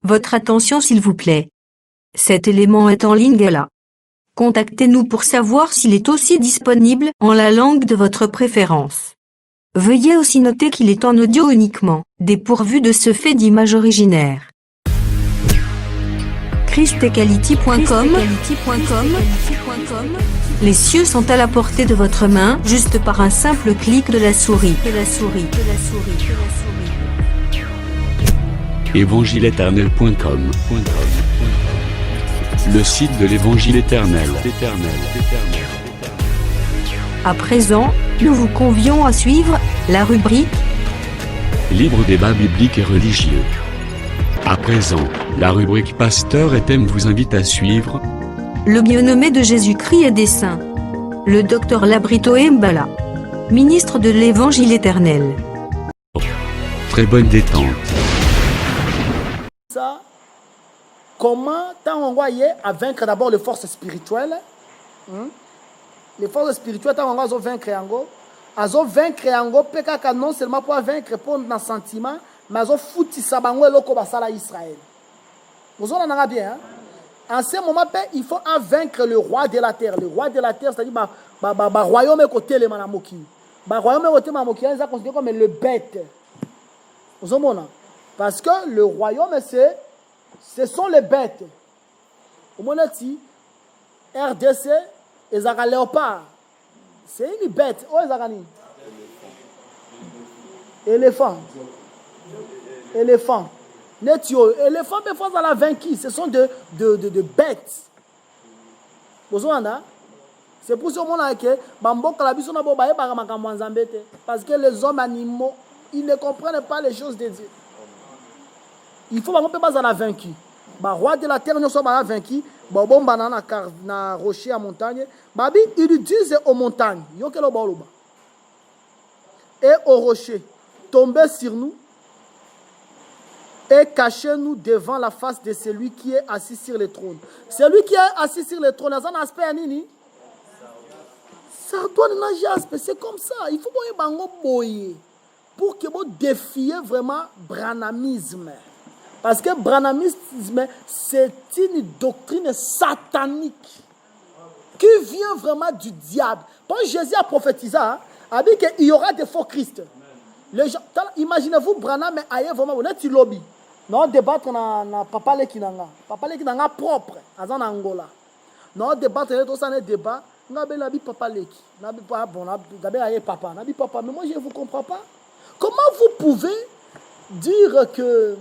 Votre attention s'il vous plaît. Cet élément est en ligne là. Contactez-nous pour savoir s'il est aussi disponible en la langue de votre préférence. Veuillez aussi noter qu'il est en audio uniquement, dépourvu de ce fait d'image originaire. christequality.com. Les cieux sont à la portée de votre main, juste par un simple clic de la souris. Évangileéternel.com, le site de l'Évangile éternel. À présent, nous vous convions à suivre la rubrique Libre débat biblique et religieux. À présent, la rubrique Pasteur et thème vous invite à suivre Le bien-aimé de Jésus-Christ et des saints. Le docteur Labrito Mbala, ministre de l'Évangile éternel. Très bonne détente. Ça, comment tant on voyait à vaincre d'abord les forces spirituelles, les forces spirituelles tant on va vaincre yango, azo vaincre yango pekaka non seulement pour vaincre pour un sentiment, mais azo fouti sabango eloko basala Israël. Vous en avez bien, hein? En ce moment, il faut vaincre le roi de la terre. Le roi de la terre, c'est-à-dire le royaume côté les manamoki. Le royaume côté manamoki, c'est considéré comme le bête. Vous en avez. Parce que le royaume, ce sont les bêtes. Au moment où RDC, ils ont un léopard. C'est une bête. Où ils ont éléphant. Éléphant. Éléphant, des fois, ça l'a vaincu. Ce sont de bêtes. Vous voyez, c'est pour ce moment-là que parce que les hommes animaux, ils ne comprennent pas les choses de Dieu. Il faut que pas la vaincu. Le roi de la terre ne soit pas vaincu. Bon banana na rocher à montagne. Babi ils disent aux montagnes. Et aux rochers, tombez sur nous et cachez-nous devant la face de celui qui est assis sur le trône. Celui qui est assis sur le trône, ça n'a aspect nini. Ça doit nager aspect. C'est comme ça. Il faut que pour que vous défiez vraiment branamisme. Parce que branamisme, c'est une doctrine satanique qui vient vraiment du diable. Quand Jésus a prophétisé, il a dit qu'il y aura des faux Christ. Imaginez-vous, Branham, mais ailleurs, vraiment, vous êtes lobby. Nous débattre na papa Lekinanga. Papa Lekinanga propre, en Angola. Nous débattre, tout ça, un débat. Nous avons papa Leki. Nous avons papa. Mais moi, je ne vous comprends pas. Comment vous pouvez dire que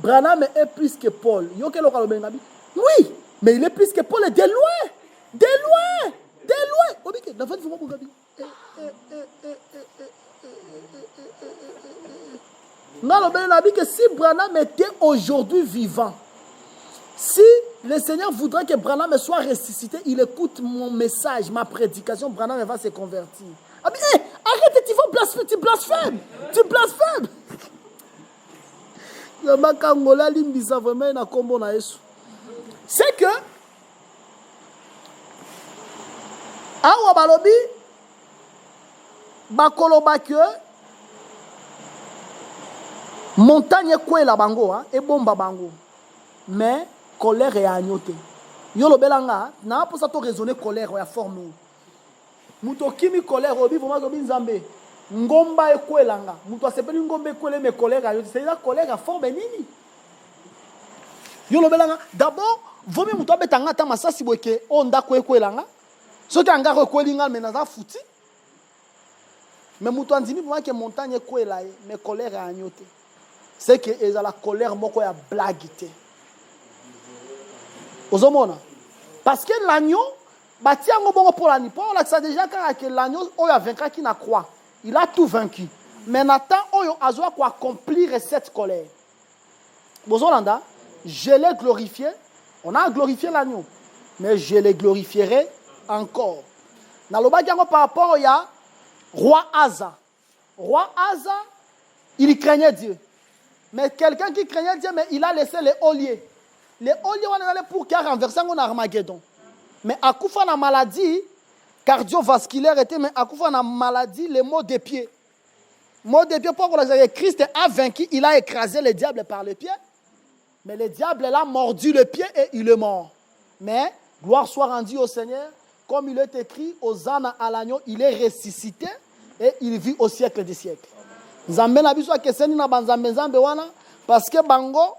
Branham est plus que Paul? Oui, mais il est plus que Paul, de loin. De loin. De loin. Non, le dit que si Branham était aujourd'hui vivant, si le Seigneur voudrait que Branham soit ressuscité, il écoute mon message, ma prédication, Branham va se convertir. Arrête, tu blasphèmes. C'est que awa balobi bakoloba que montagne kwela bango et bomba bango, mais colère et agnoté yolo belanga na pour ça to raisonner colère ya forme muto kimi colère obi vraiment obi nzambe ngomba ekwelanga muto asepeli ngomba ekwele mais colère agnoté c'est la colère à forme nini yolo belanga d'abord vomi muto abetanga ta masasi boke onda kwekwelanga soki anga kwelinga mais naza fouti mais muto andimi pour que montagne ekwela mais colère et agnoté. C'est que ils ont la colère moko ya blaguité. Ozomona. Parce que l'agneau, bati yango bongo pour l'agneau. Pour là ça déjà que l'agneau oyo a vaincu qui na croix. Il a tout vaincu. Mais Nathan oyo azoa ko accomplir cette colère. Bozolanda, je l'ai glorifié. On a glorifié l'agneau, mais je le glorifierai encore. Na loba yango par rapport au ya roi Asa. Roi Asa, il craignait Dieu. Mais quelqu'un qui craignait Dieu, mais il a laissé les olliers. Les olliers, on allait pour qu'il renverse en Armageddon. Mais à Koufa, la maladie cardiovasculaire était, mais à Koufa, la maladie, les maux des pieds. Maux des pieds, pourquoi Christ a vaincu, il a écrasé le diable par les pieds. Mais le diable l'a mordu le pied et il est mort. Mais, gloire soit rendue au Seigneur, comme il est écrit, Hosanna à l'agneau, il est ressuscité et il vit au siècle des siècles. Nzambe na biso akeseni na banzambe nzambe wana, parce que bango,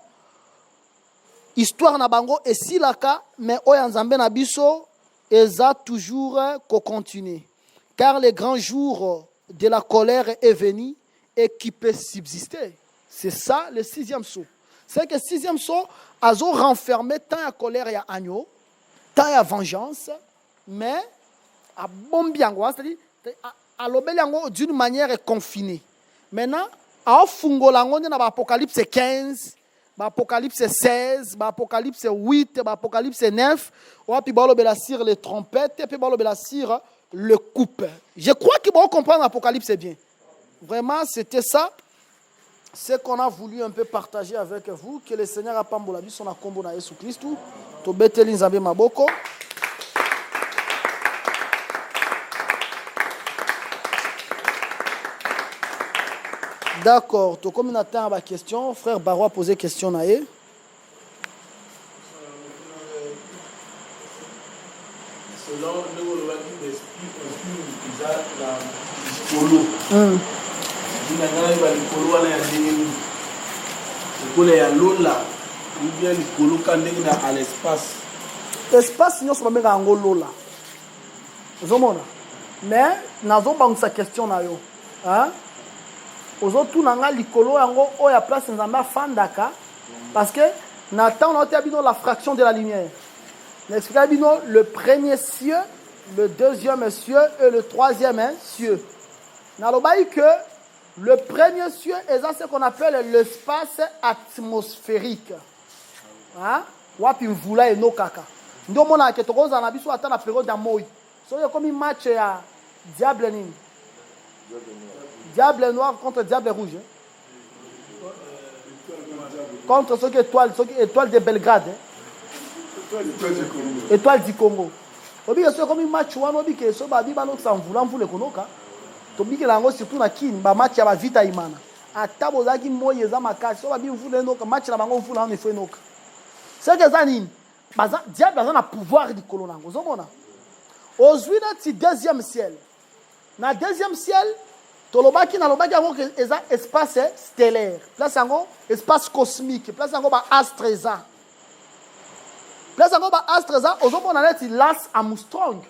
histoire na bango esilaka, mais oya nzambe na biso, eza toujours qu'on continue. Car le grand jour de la colère est venu et qui peut subsister. C'est ça le sixième saut. C'est que le sixième saut a renfermé tant la colère et agneau, tant la vengeance, mais à bon bien, c'est-à-dire à l'obéliango d'une manière confinée. Maintenant, à Fungolango, dans l'Apocalypse 15, l'Apocalypse 16, l'Apocalypse 8, l'Apocalypse 9, puis sur les trompettes, puis sur le coupe. Je crois qu'ils vont comprendre l'Apocalypse bien. Vraiment, c'était ça. Ce qu'on a voulu un peu partager avec vous, que le Seigneur a pambola bi son akombo na Yesu Christ, to beteli nzambe maboko. D'accord, to comme on attend la question, frère Barrois a posé question na ye. Selon le l'esprit la à l'espace. L'espace, nous sommes en Lola. Mais nous avons une question. Aujourd'hui, nous avons la place Fandaka. Parce que Nathan a dit la fraction de la lumière. Le premier cieux, le deuxième cieux et le troisième cieux. Nous avons dit que le premier cieux est ce qu'on appelle l'espace atmosphérique. Wapi mvula eno kaka. Ndio mona ke tokoza na biso ata na période ya moi. So il y a comme un match ya Diable nini? Diable noir contre Diable rouge. Contre ceux qui étoile de Belgrade. Étoile du Congo. Obi que c'est comme un match wana obi que so ba bi ba no sa mvula mvula konoka. Tobiki lango surtout na kin ba match ya ba vita imana ata bozaki moye za makasi so ba bi mvula enoka match na bango mvula on efo enoka c'est que ça nini baza diable a pouvoir di kolonango zomona ozwi na ti deuxième ciel na deuxième ciel tolobaki na lobaki yango eza espace stellaire place yango espace cosmique place yango ba astreza place yango ba astreza ozomona neti Lance Armstrong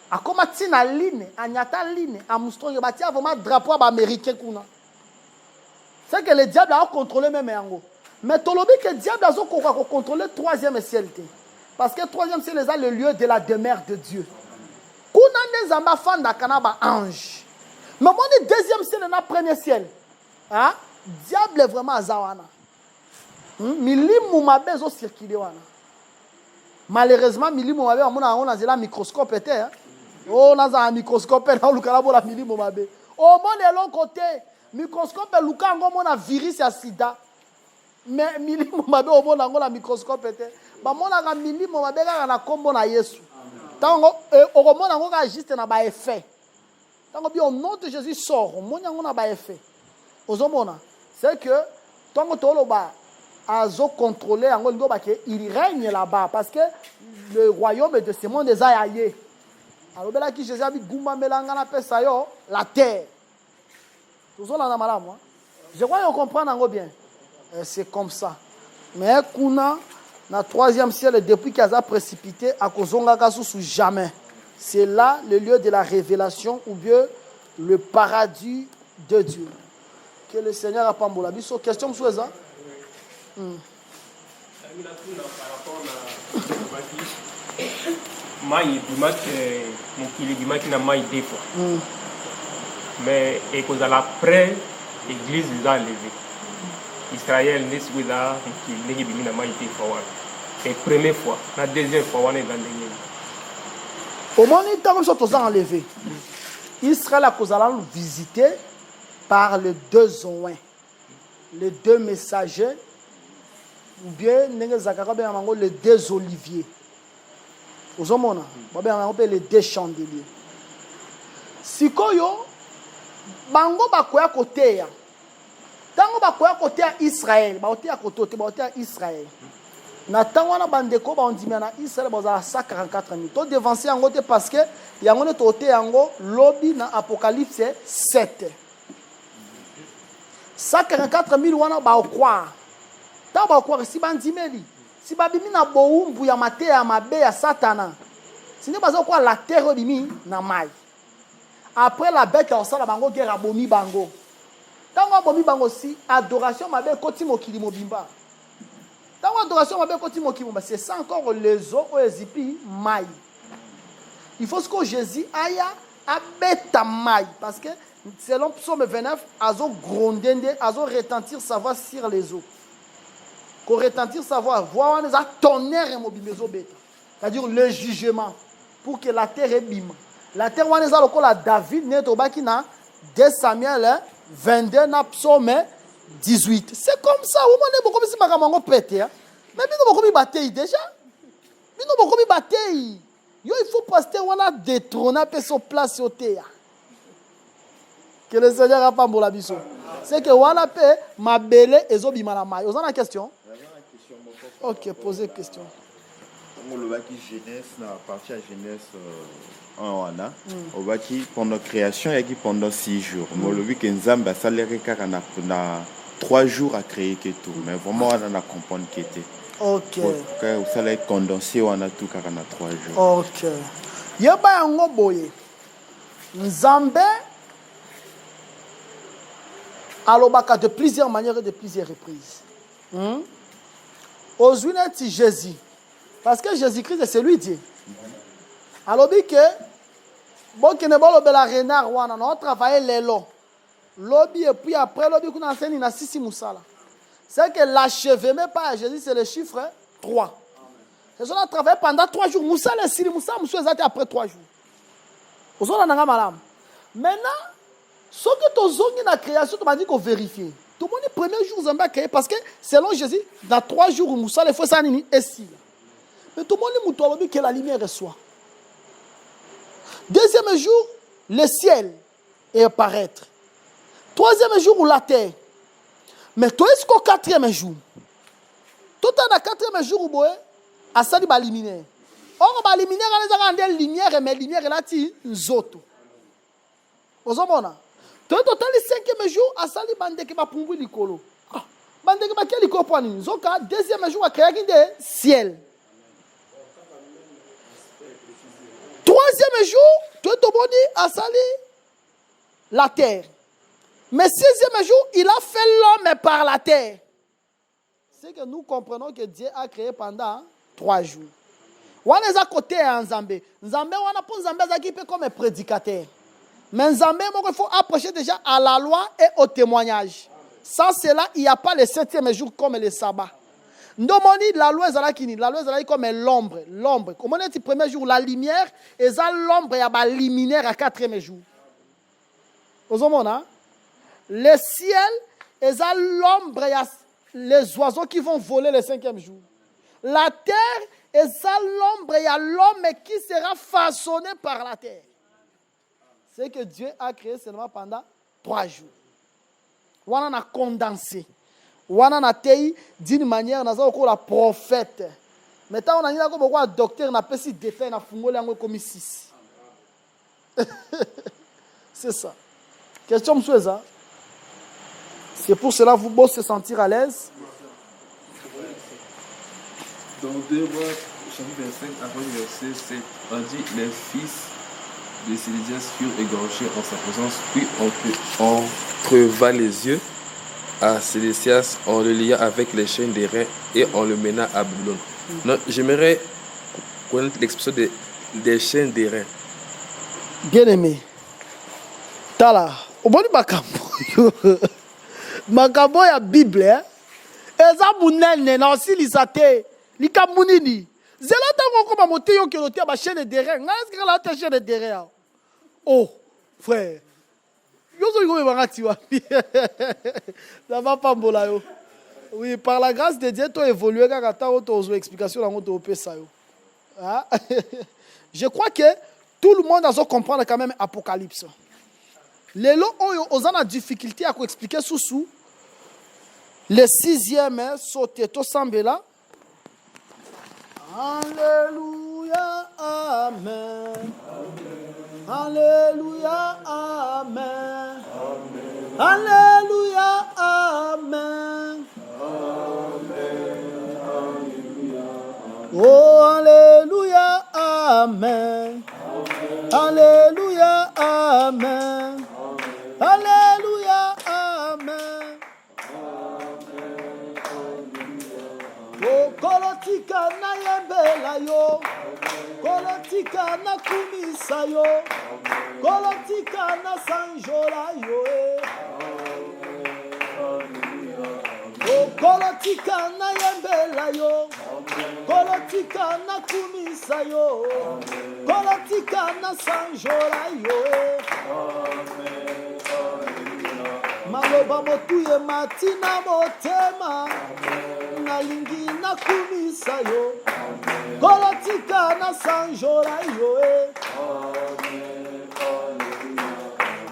akoma tina line anyata line Armstrong batia vraiment drapeau américain kuna c'est que le diable a contrôlé même yango mais tolobi que le diable a contrôlé troisième ciel parce que troisième ciel est le lieu de la demeure de Dieu kuna nezamba fanda kana ba ange mais mon deuxième ciel na premier ciel hein diable est vraiment azawana milimu mabezo circuler wana malheureusement milimu mabe amona on a la microscope était hein. Oh, on a un microscope, on a un milimo mabe. Oh, mon de l'autre côté, microscope, Luka, on a virus et sida. Mais milimo mabe, on a un microscope. Bah, mon a un milimo mabe, on a combo na Yesu. Tango, au moment où on a juste un effet. Tango, bien, au nom de Jésus sort, on a un effet. Aux hommes, c'est que, tango, toloba, azo contrôlé, il règne là-bas. Parce que le royaume de ce monde est ailleurs. Alors, là, qui Jésus a dit, Goumba Melangana Pesayo, la terre. Tout ça, là, madame. Je crois qu'on comprend bien. C'est comme ça. Mais, Kuna, dans le troisième ciel, depuis qu'il a précipité, à Kozonga sous jamais. C'est là le lieu de la révélation ou bien le paradis de Dieu. Que le Seigneur a pambola. Biso, question, monsieur ça? Mai mokili bimaki na mai te fois mais ekozala après église eza enlevé Israël nesi eza mokili ndenge bimi na mai te fois wana et première fois la deuxième fois wana eza ndenge omoni ntango biso toza enlevé Israël akozala visité par les deux zoins les deux messagers ou bien ndenge ezalaka benga bango les deux oliviers. Ozomona, on appelle les deux chandeliers. Sikoyo, bango bakoya koteya. Tango bakoya côté à Israël, bakoté à côté à Israël. Na tango na bandeko ba ondimia na Israël baza 144 000. To devancer yango te parce que yango ne toté yango lobby na Apocalypse 7. 144 000 wana ba croire. Ta ba croire si bandimeli. Si babimi na boumbu ya mate ya mabe ya Satana. Si ne baza quoi la terre bimi na mai. Après la bête on sala bango guerre abomi bango. Tango abomi bango si adoration mabe koti mokili mobimba. Dans l'adoration, c'est ça encore les eaux ezipi maï. Il faut que Jésus aille à bêta maï. Parce que selon Psaume 29, azo grondende, azo retentir sa voix sur les eaux. Qu'on retentir sa voix, voir un tonnerre immobilisé bêta. C'est-à-dire le jugement pour que la terre est bim. La terre on est à la David n'est au bakina 2 Samuel 22 na Psaume 18. C'est comme ça. Au moins, beaucoup de gens ont pété. Mais nous avons bataille déjà. Nous avons bataille. Il faut passer on a détrôné sur place au théâtre. Que le Seigneur a pas pour la biso. C'est que on a fait ma belle et zobi malama. Vous avez une question? Ok, posez une question. On le voit qui Genèse, à partir de Genèse on voit qui pendant création et qui pendant 6 jours. On le voit que Nzambe a saléré car on a 3 jours à créer que tout, mais vraiment on a compris qu'il était. Ok. Vous allez condenser on a tout car on a 3 jours. Ok. Yaba yango boye. Nzambe alobaka de plusieurs manières et de plusieurs reprises. Aujourd'hui Jésus. Parce que Jésus-Christ c'est lui Dieu. Alors que bon que ne bolo bela renard wana on travaille lelo. Lobby et puis après lobby qu'on enseigne na sisi musala. C'est que l'achèvement par Jésus c'est le chiffre 3. Ils ont travaillé pendant 3 jours. Musala sili musala musu ezati après 3 jours. Ozona nanga malam. Maintenant ce que tozongi na création tu m'as dit qu'on vérifie. Tout le monde le premier jour Zamba créé parce que selon Jésus dans 3 jours musala il faut ça nini ici. Mais tout le monde muto lobby que la lumière reçoit. Deuxième jour le ciel est apparaître. Troisième jour ou la terre. Mais toi est-ce qu'au 4e jour? Tout en 4e jour ou boé, à ça va luminaire. Or ba luminaire les a lumière mais lumière là ti nzoto. Ozomona. Toi total le 5e jour à ça bande ke ba pungu likolo. Ah, bande ke ba ke likolo pour ni. Zoka deuxième jour à créer de ciel. Troisième jour, toi to boni à sali la terre. Mais 6e jour, il a fait l'homme par la terre. C'est que nous comprenons que Dieu a créé pendant 3 jours. On est à côté de Nzambe. Nzambe, on a pour Nzambe qui peut comme un prédicateur. Mais Nzambe, il faut approcher déjà à la loi et au témoignage. Sans cela, il n'y a pas le 7e jour comme le sabbat. Nous la loi est comme l'ombre. L'ombre. Comment est-ce que le premier jour, la lumière, et l'ombre, il y a la luminaire à 4e jour. Vous voyez? Le ciel, et l'ombre, il y a les oiseaux qui vont voler le 5e jour. La terre, et l'ombre, il y a l'homme qui sera façonné par la terre. C'est que Dieu a créé seulement pendant 3 jours. On en a condensé. On en a taillé d'une manière, on a la prophète. Maintenant, on a dit que le docteur n'a pas si détail, on a fumé comme 6. C'est ça. Question, monsieur, ça. C'est pour cela que vous pouvez se sentir à l'aise. Dans 2 Rois, chapitre 25, après le verset 7, on dit les fils de Sédécias furent égorgés en sa présence, puis on creva les yeux à Sédécias, on le lia avec les chaînes des reins et on le mena à Babylone. J'aimerais connaître l'expression des chaînes des reins. Bien aimé. Tala, au bon makambo ya Bible eza munene na osilisa te likambo nini zela tango ko ba mote yo kelo te ba chaîne de rein nga est-ce que la ta chaîne de rein oh frère yo zo ko ba ngati wa ça va pas mbola yo oui par la grâce de Dieu to évoluer kaka ta auto explication la moto opesa yo ah je crois que tout le monde doit comprendre quand même Apocalypse. Les lots ont une difficulté à expliquer sous Le 6e, sauter tout sambela. Alléluia, amen. Alléluia, amen. Alléluia, amen. Oh, alléluia, amen. Alléluia, amen. Alléluia, amen. Oh, kolotika na yembela yo. Kolotika na kumisa yo. Kolotika na sanjola yo. Oh, kolotika na yembela yo. Kolotika na kumisa yo. Kolotika na sanjola yo. Maloba motuye matina motema. Nalingi na kumisa yo. Kolotika na sanjola yo.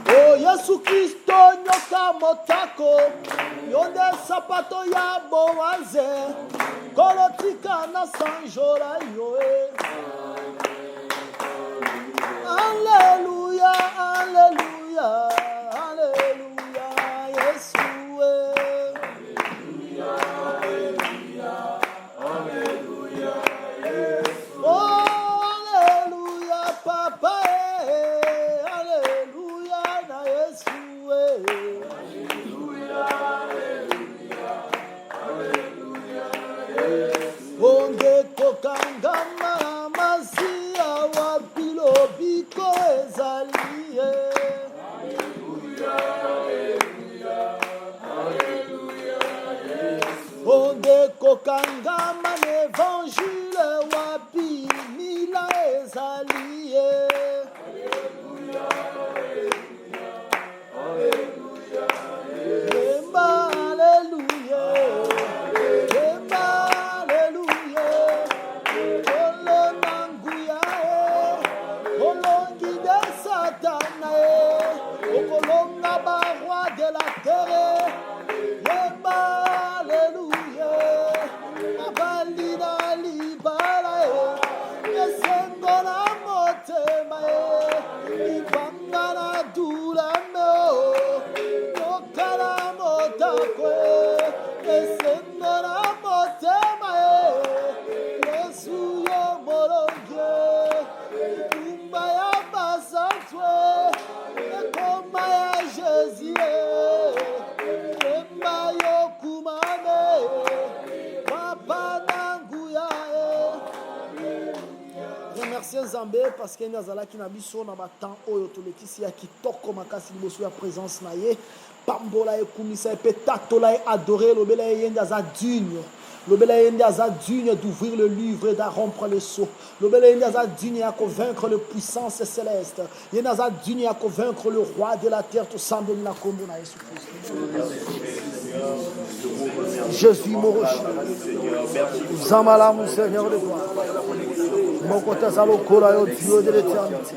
Oh, Yesu Kristo nyoka motako. Yonde sapato ya boaze. Kolotika na sanjola yo. Alléluia, alléluia, alléluia, Yesu. Oh, alléluia, papa. Alléluia, na Yesu. Onde kokangama masia wa bilobiko ezalie. Onde kokangama l'évangile wa bimila ezalie. Emba, alléluia. Nzambe parce que nazala ki na biso na batan oyo tolekisi ya kitoko makasi liboso ya présence na ye pambola ekumisa epetatola e adorer lobela yende aza digne. Lobela yende aza digne d'ouvrir le livre et de rompre le sceau. Lobela yende aza digne à convaincre les puissances célestes. Yende aza digne à convaincre le roi de la terre tout semble na kombo na Jésus Christ. Jésus mon rocher. Zamala mon Seigneur de gloire. Mon côté zalo kola yo Dieu de l'éternité.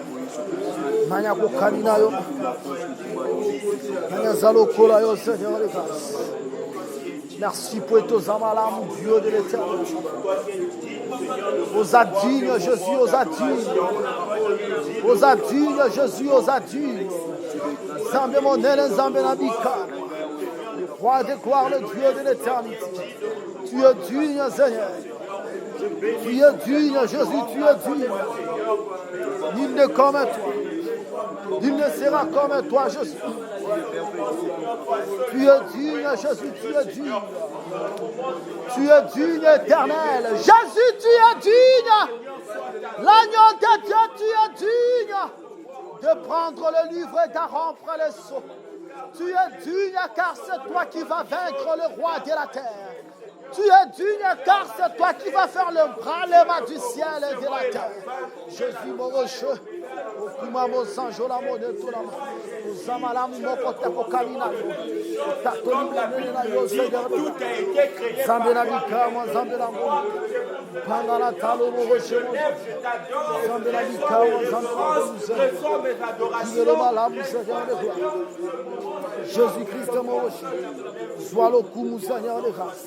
Nanya ko kanina yo. Nanya zalo kola yo Seigneur de grâce. Merci pour être aux amalam, Dieu de l'éternité. Aux adignes, Jésus, aux adignes. Aux adignes, Jésus, aux adignes. Zambé mon aile, Zambé Nabika. Roi de gloire, le Dieu de l'éternité. Tu es digne, Seigneur. Tu es digne, Jésus, tu es digne. Nul n'est comme toi. Nul ne sera comme toi, Jésus. Tu es digne, Jésus, tu es digne. Tu es digne, éternel. Jésus, tu es digne. L'agneau de Dieu, tu es digne de prendre le livre et de rompre le sceau. Tu es digne car c'est toi qui vas vaincre le roi de la terre. Tu es digne car c'est toi qui vas faire le branlement du ciel et de la terre. Jésus mon rocher, Kumamo sanjola mode tolama. Zamalamu moko teko kalina. Tatoli blanene na yo Seigneur. Zambela bikama, zambela mo. Pangala talo mo rochemo. Zambela bikama, zambela mo. Jésus-Christ mon rocher. Sois le coup Seigneur de grâce.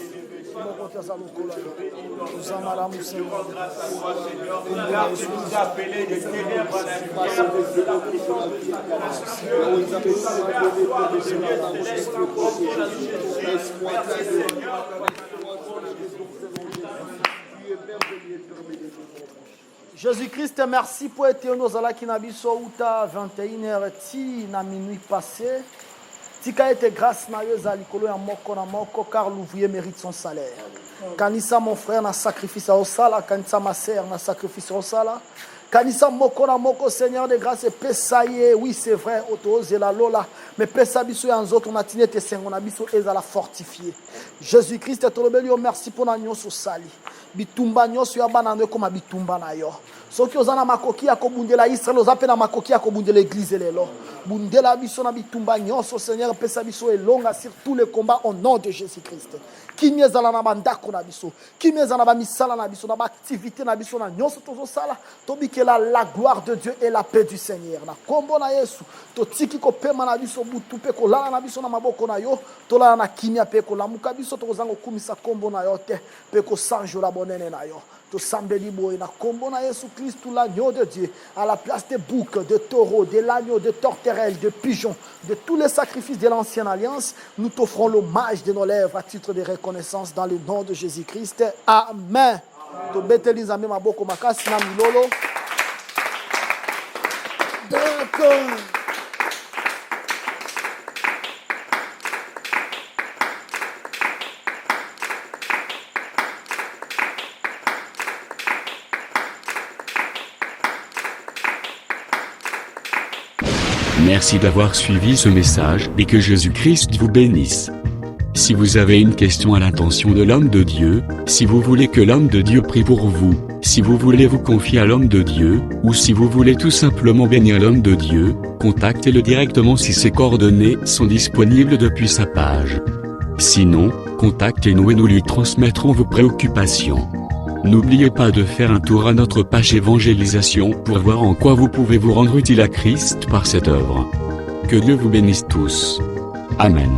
Jésus-Christ, merci pour être nos ala qui n'habite sur 21h ti na minuit passé. Tika ete grâce na yo za likolo ya moko car l'ouvrier mérite son salaire. Kanisa mon frère na sacrifice au sala, kanisa ma sœur na sacrifice au sala. Kanisa moko na moko Seigneur de grâce pesaye, oui c'est vrai, autoze la lola, mais pesa biso ya nzoto na tinete sengo na biso ezala fortifié. Jésus-Christ tolobeli yo merci pour na nyonso sali. Bitumba nyonso ya bana ndo koma bitumba na yo. Soki ozana makoki ya kobundela Israël ozape na makoki ya kobundela église lelo. Bundela biso na bitumba nyonso Seigneur pesa biso elonga sur tous les combats au nom de Jésus-Christ. Kimi ezala na bandako na biso, kimi ezala na misala na biso, na activité na biso na nyonso tozo sala, tobikela la gloire de Dieu et la paix du Seigneur. Na kombo na Yesu, to tiki ko pema na biso butu pe ko lala na biso na maboko na yo, to lala na kimia pe ko lamuka biso to kozanga kumisa kombo na yo te, pe ko sanjo la bonene na yo. To sambeli boy na kombo na Yesu Christ tout l'agneau de Dieu à la place des boucs, de taureaux, de l'agneau, de torterelles, de pigeons, de tous les sacrifices de l'ancienne alliance, nous t'offrons l'hommage de nos lèvres à titre de reconnaissance dans le nom de Jésus-Christ. Amen. To beteliza me maboko makasi na milolo. D'accord. Merci d'avoir suivi ce message et que Jésus-Christ vous bénisse. Si vous avez une question à l'intention de l'homme de Dieu, si vous voulez que l'homme de Dieu prie pour vous, si vous voulez vous confier à l'homme de Dieu, ou si vous voulez tout simplement bénir l'homme de Dieu, contactez-le directement si ses coordonnées sont disponibles depuis sa page. Sinon, contactez-nous et nous lui transmettrons vos préoccupations. N'oubliez pas de faire un tour à notre page évangélisation pour voir en quoi vous pouvez vous rendre utile à Christ par cette œuvre. Que Dieu vous bénisse tous. Amen.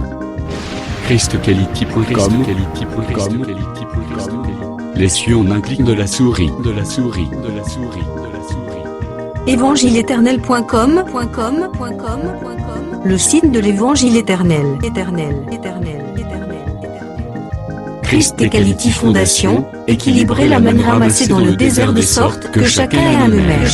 ChristQuality.com. Les cieux en un clic de la souris. Évangile-éternel.com, le site de l'évangile éternel. Christ et Quality Fondation, équilibrer la manne ramassée dans le désert de sorte que chacun ait un numère.